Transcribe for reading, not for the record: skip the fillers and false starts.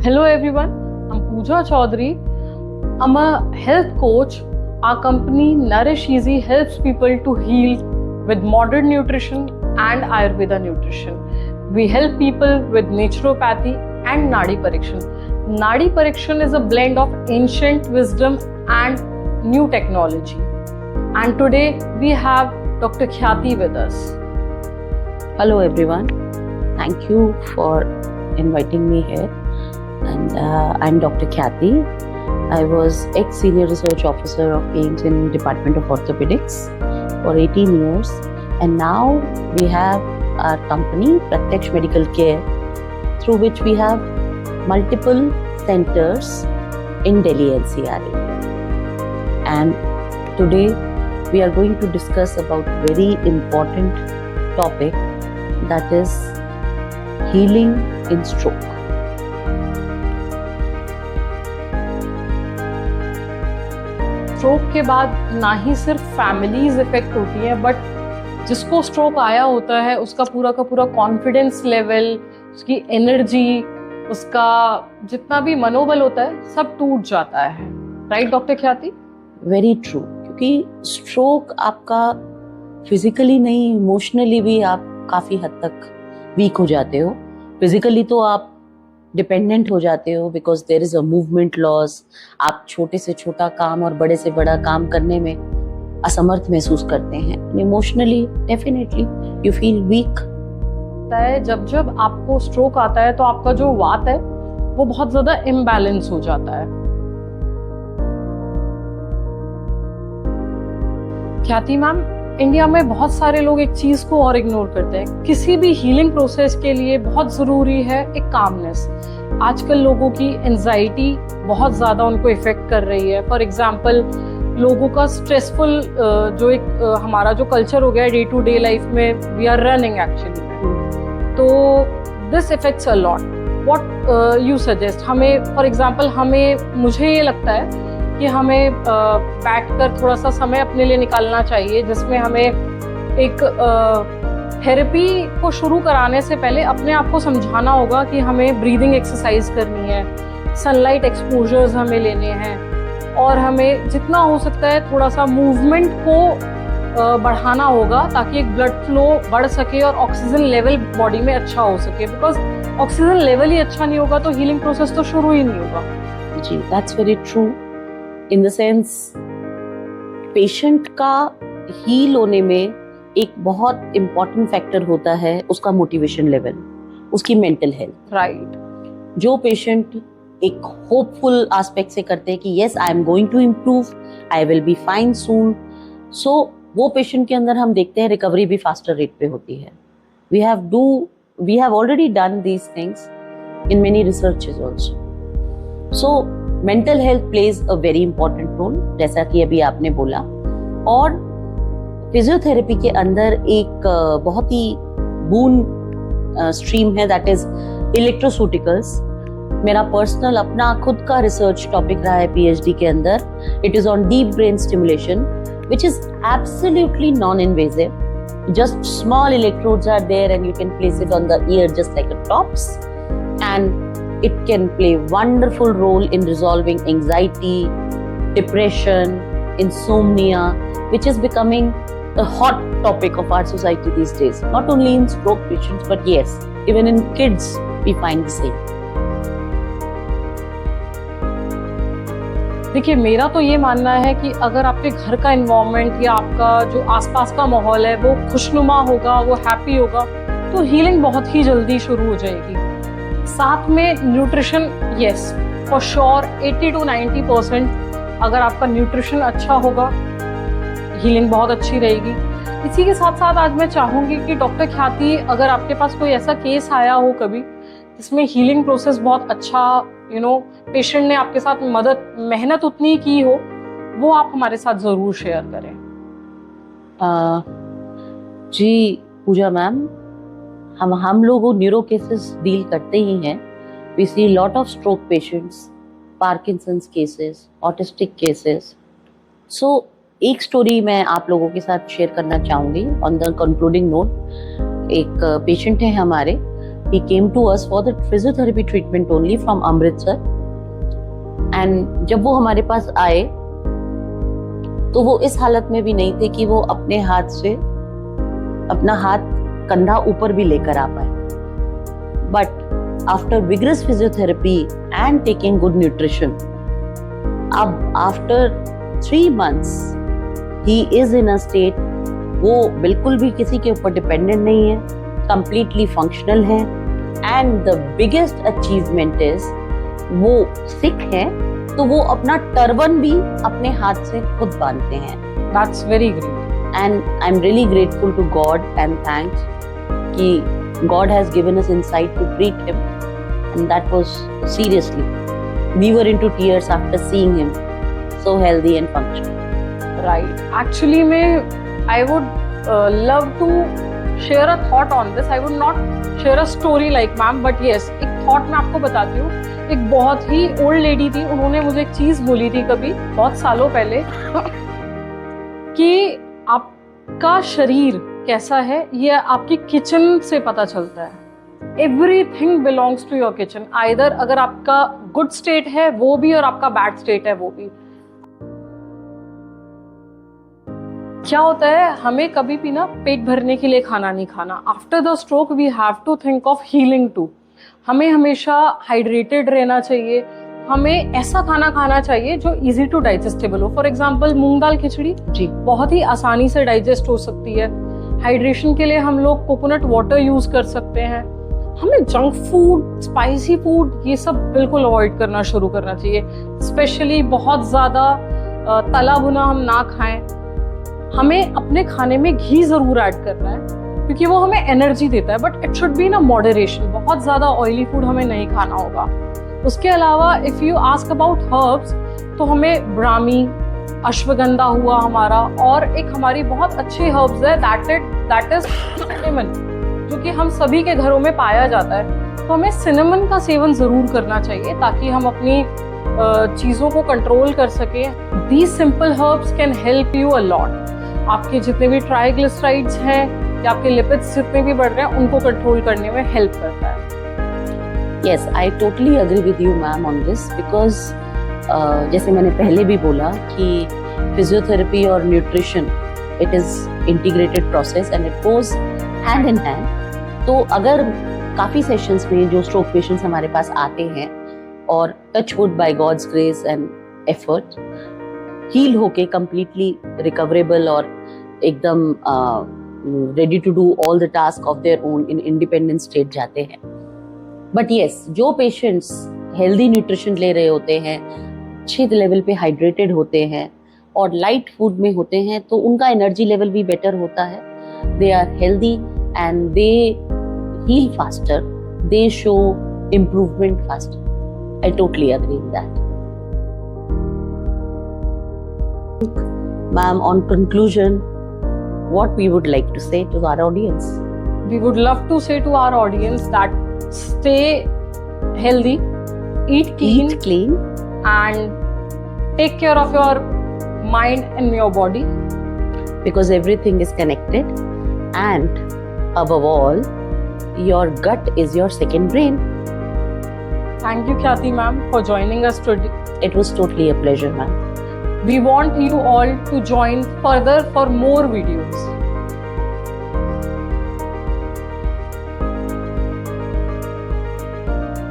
Hello everyone, I'm Pooja Chaudhary. I'm a health coach. Our company Nourish Easy helps people to heal with modern nutrition and Ayurveda nutrition. We help people with naturopathy and Nadi Parikshan. Nadi Parikshan is a blend of ancient wisdom and new technology. And today we have Dr. Khyati with us. Hello everyone, thank you for inviting me here. And I'm Dr. Khyati. I was ex-senior research officer of AIIMS in Department of Orthopedics for 18 years. And now we have our company, Pratyaksh Medical Care, through which we have multiple centers in Delhi NCR area. And today we are going to discuss about very important topic, that is healing in stroke. Stroke के बाद ना ही सिर्फ families effect होती हैं, but जिसको stroke आया होता है उसका पूरा का पूरा कॉन्फिडेंस लेवल, उसकी एनर्जी, उसका जितना भी मनोबल होता है सब टूट जाता है. राइट डॉक्टर ख्याति? वेरी ट्रू, क्योंकि स्ट्रोक आपका फिजिकली नहीं, इमोशनली भी आप काफ़ी हद तक वीक हो जाते हो. फिजिकली तो आप डिपेंडेंट हो जाते हो because there is a movement loss. आप छोटे से छोटा काम और बड़े से बड़ा काम करने में असमर्थ महसूस करते हैं. Emotionally definitely you feel weak. जब जब आपको स्ट्रोक आता है तो आपका जो वात है वो बहुत ज्यादा इम्बैलेंस हो जाता है. ख्याति मैम, इंडिया में बहुत सारे लोग एक चीज को और इग्नोर करते हैं. किसी भी हीलिंग प्रोसेस के लिए बहुत जरूरी है एक कामनेस. आजकल लोगों की एंजाइटी बहुत ज्यादा उनको इफेक्ट कर रही है. फॉर एग्जांपल, लोगों का स्ट्रेसफुल जो एक हमारा जो कल्चर हो गया डे टू डे लाइफ में, वी आर रनिंग एक्चुअली, तो this effects a lot. What you suggest? हमें फॉर एग्जांपल मुझे ये लगता है कि हमें बैठकर थोड़ा सा समय अपने लिए निकालना चाहिए, जिसमें हमें एक थेरेपी को शुरू कराने से पहले अपने आप को समझाना होगा कि हमें ब्रीदिंग एक्सरसाइज करनी है, सनलाइट एक्सपोजर्स हमें लेने हैं, और हमें जितना हो सकता है थोड़ा सा मूवमेंट को बढ़ाना होगा ताकि एक ब्लड फ्लो बढ़ सके और ऑक्सीजन लेवल बॉडी में अच्छा हो सके. बिकॉज ऑक्सीजन लेवल ही अच्छा नहीं होगा तो हीलिंग प्रोसेस तो शुरू ही नहीं होगा. जी, that's very true. In the sense patient का हील होने में एक बहुत इम्पॉर्टेंट फैक्टर होता है उसका मोटिवेशन लेवल, उसकी मेंटल हेल्थ. राइट. जो पेशेंट एक होपफुल एस्पेक्ट से करते हैं कि yes I am going to improve, I will be fine soon, so वो पेशेंट के अंदर हम देखते हैं रिकवरी भी फास्टर रेट पे होती है. We have already done these things in many researches also. So mental health plays a very important role, जैसा कि अभी आपने बोला. और फिजियोथेरेपी के अंदर एक बहुत ही बून स्ट्रीम है, दैट इज इलेक्ट्रोसूटिकल्स. मेरा पर्सनल अपना खुद का रिसर्च टॉपिक रहा है पीएचडी के अंदर. It is on deep brain stimulation, which is absolutely non-invasive. Just small electrodes are there and you can place it on the ear just like a tops, and it can play wonderful role in resolving anxiety, depression, insomnia, which is becoming a hot topic of our society these days. Not only in stroke patients, but yes, even in kids we find the same. देखिए, मेरा तो ये मानना है कि अगर आपके घर का एनवायरनमेंट या आपका जो आसपास का माहौल है वो खुशनुमा होगा, वो हैप्पी होगा, तो हीलिंग बहुत ही जल्दी शुरू हो जाएगी. साथ में nutrition, yes for sure 80 to 90% अगर आपका न्यूट्रिशन अच्छा होगा, हीलिंग बहुत अच्छी रहेगी. इसी के साथ साथ आज मैं चाहूँगी कि डॉक्टर ख्याति, अगर आपके पास कोई ऐसा केस आया हो कभी जिसमें हीलिंग प्रोसेस बहुत अच्छा, पेशेंट ने आपके साथ मेहनत उतनी की हो, वो आप हमारे साथ जरूर शेयर करें. जी पूजा मैम, हम लोग न्यूरो केसेस डील करते ही हैं. We see lot of stroke patients, Parkinson's cases, autistic cases. So एक स्टोरी मैं आप लोगों के साथ शेयर करना चाहूँगी ऑन द कंक्लूडिंग नोट. एक पेशेंट है हमारे He came to us for the physiotherapy treatment only from Amritsar. And जब वो हमारे पास आए तो वो इस हालत में भी नहीं थे कि वो अपने हाथ से अपना हाथ कंधा ऊपर भी लेकर आ पाए. But after vigorous physiotherapy and taking good nutrition, अब after 3 months he is in a state, वो बिल्कुल भी किसी के ऊपर डिपेंडेंट नहीं है, completely functional है. And the biggest achievement is वो सिक है तो वो अपना टर्बन भी अपने हाथ से खुद बांधते हैं. That's very great. And I'm really grateful to God and thanks कि God has given us insight to treat him, and that was seriously. We were into tears after seeing him so healthy and functional. Right. Actually, I would love to share a thought on this. I would not share a story like ma'am, but yes, एक thought मैं आपको बताती हूँ. एक बहुत ही old lady थी, उन्होंने मुझे एक चीज बोली थी कभी बहुत सालों पहले कि आपका शरीर कैसा है ये आपकी किचन से पता चलता है. Everything belongs to your kitchen. Either अगर आपका गुड स्टेट है वो भी और आपका बैड स्टेट है वो भी. क्या होता है, हमें कभी भी ना पेट भरने के लिए खाना नहीं खाना. After the stroke we have to think of healing too. हमें हमेशा हाइड्रेटेड रहना चाहिए. हमें ऐसा खाना खाना चाहिए जो इजी टू डाइजेस्टेबल हो. फॉर एग्जाम्पल मूंग दाल खिचड़ी जी बहुत ही आसानी से डाइजेस्ट हो सकती है. हाइड्रेशन के लिए हम लोग कोकोनट वाटर यूज कर सकते हैं. हमें जंक फूड, स्पाइसी फूड ये सब बिल्कुल अवॉइड करना शुरू करना चाहिए. स्पेशली बहुत ज्यादा तला भुना हम ना खाएं. हमें अपने खाने में घी जरूर ऐड करना है क्योंकि वो हमें एनर्जी देता है, but it should be in a moderation. बहुत ज्यादा ऑयली फूड हमें नहीं खाना होगा. उसके अलावा if you ask about herbs तो हमें ब्राह्मी, अश्वगंधा हुआ हमारा, और एक हमारी बहुत अच्छी हर्ब्स है दैट इज सिनेमन, जो कि हम सभी के घरों में पाया जाता है. तो हमें सिनेमन का सेवन जरूर करना चाहिए ताकि हम अपनी चीज़ों को कंट्रोल कर सकें. These simple herbs can help you a lot. आपके जितने भी ट्राइग्लिसराइड्स हैं या आपके लिपिड्स जितने भी बढ़ रहे हैं उनको कंट्रोल करने में हेल्प करता है. Yes, I totally agree with you, ma'am, on this because जैसे मैंने पहले भी बोला कि फिजियोथेरेपी और nutrition it is integrated process and it goes hand in hand. तो अगर काफ़ी सेशंस में जो स्ट्रोक पेशेंट्स हमारे पास आते हैं और touch wood by God's grace and effort heal होके कंप्लीटली रिकवरेबल और एकदम ready to do all the task of their own in independent state जाते हैं. बट येस, जो पेशेंट्स हेल्दी न्यूट्रिशन ले रहे होते हैं, अच्छे लेवल पे हाइड्रेटेड होते हैं और लाइट फूड में होते हैं तो उनका एनर्जी लेवल भी बेटर होता है. They are healthy and they heal faster, they show improvement faster. I totally agree in that. Ma'am, on conclusion, what we would like to say to our audience? We would love to say to our audience that stay healthy, eat clean, and take care of your mind and your body. Because everything is connected, and above all, your gut is your second brain. Thank you, Khyati ma'am, for joining us today. It was totally a pleasure, ma'am. We want you all to join further for more videos.